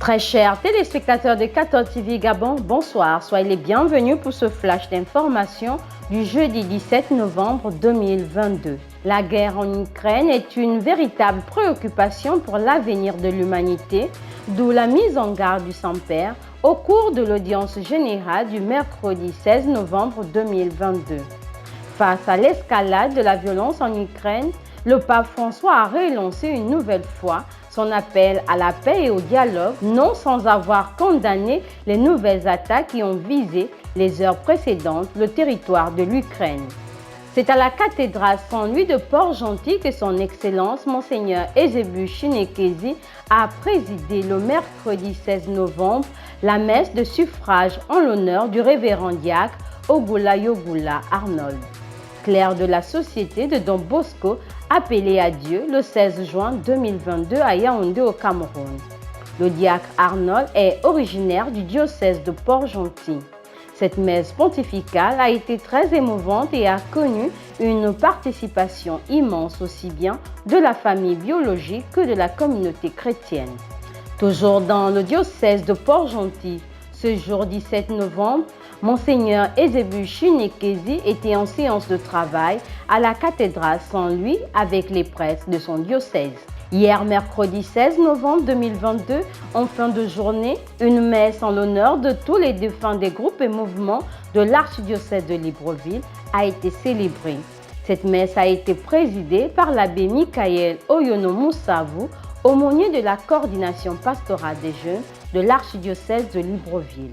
Très chers téléspectateurs de 14 TV Gabon, bonsoir. Soyez les bienvenus pour ce flash d'information du jeudi 17 novembre 2022. La guerre en Ukraine est une véritable préoccupation pour l'avenir de l'humanité, d'où la mise en garde du Saint-Père au cours de l'audience générale du mercredi 16 novembre 2022. Face à l'escalade de la violence en Ukraine, le pape François a relancé une nouvelle fois son appel à la paix et au dialogue, non sans avoir condamné les nouvelles attaques qui ont visé les heures précédentes le territoire de l'Ukraine. C'est à la cathédrale Saint-Louis de Port-Gentil que son Excellence Monseigneur Eusebius Chinekezi a présidé le mercredi 16 novembre la messe de suffrage en l'honneur du révérend diacre Ogula Yogula Arnold, clerc de la Société de Don Bosco, appelé à Dieu le 16 juin 2022 à Yaoundé au Cameroun. Le diacre Arnold est originaire du diocèse de Port-Gentil. Cette messe pontificale a été très émouvante et a connu une participation immense aussi bien de la famille biologique que de la communauté chrétienne. Toujours dans le diocèse de Port-Gentil, ce jour 17 novembre, Monseigneur Eusebius Chinekezi était en séance de travail à la cathédrale Saint-Louis avec les prêtres de son diocèse. Hier, mercredi 16 novembre 2022, en fin de journée, une messe en l'honneur de tous les défunts des groupes et mouvements de l'archidiocèse de Libreville a été célébrée. Cette messe a été présidée par l'abbé Michael Oyono Moussavou, aumônier de la coordination pastorale des jeunes de l'archidiocèse de Libreville.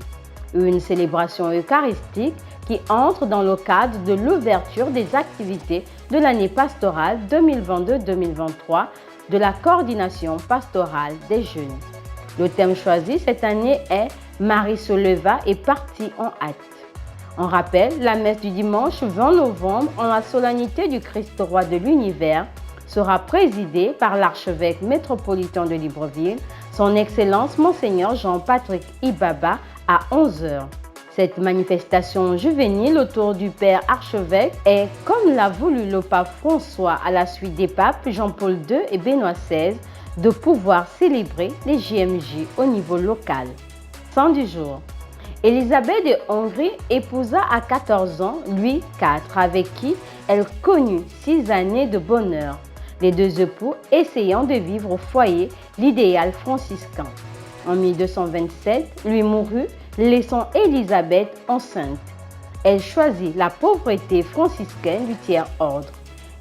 Une célébration eucharistique qui entre dans le cadre de l'ouverture des activités de l'année pastorale 2022-2023 de la coordination pastorale des jeunes. Le thème choisi cette année est « Marie se leva et partit en hâte ». On rappelle la messe du dimanche 20 novembre en la solennité du Christ roi de l'univers sera présidée par l'archevêque métropolitain de Libreville, son Excellence Monseigneur Jean-Patrick Ibaba, à 11h. Cette manifestation juvénile autour du Père archevêque est, comme l'a voulu le pape François à la suite des papes Jean-Paul II et Benoît XVI, de pouvoir célébrer les JMJ au niveau local. Saint du jour. Élisabeth de Hongrie épousa à 14 ans Louis IV, avec qui elle connut 6 années de bonheur, les deux époux essayant de vivre au foyer l'idéal franciscain. En 1227, lui mourut, laissant Élisabeth enceinte. Elle choisit la pauvreté franciscaine du tiers-ordre.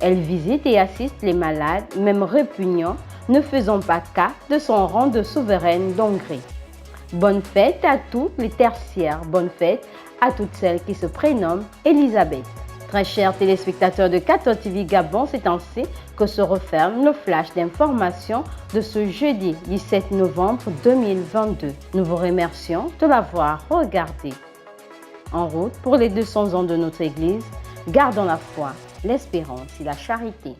Elle visite et assiste les malades, même répugnants, ne faisant pas cas de son rang de souveraine d'Hongrie. Bonne fête à tous les tertiaires, bonne fête à toutes celles qui se prénomment Élisabeth. Très chers téléspectateurs de 14 TV Gabon, c'est ainsi que se referme le flash d'information de ce jeudi 17 novembre 2022. Nous vous remercions de l'avoir regardé. En route pour les 200 ans de notre Église, gardons la foi, l'espérance et la charité.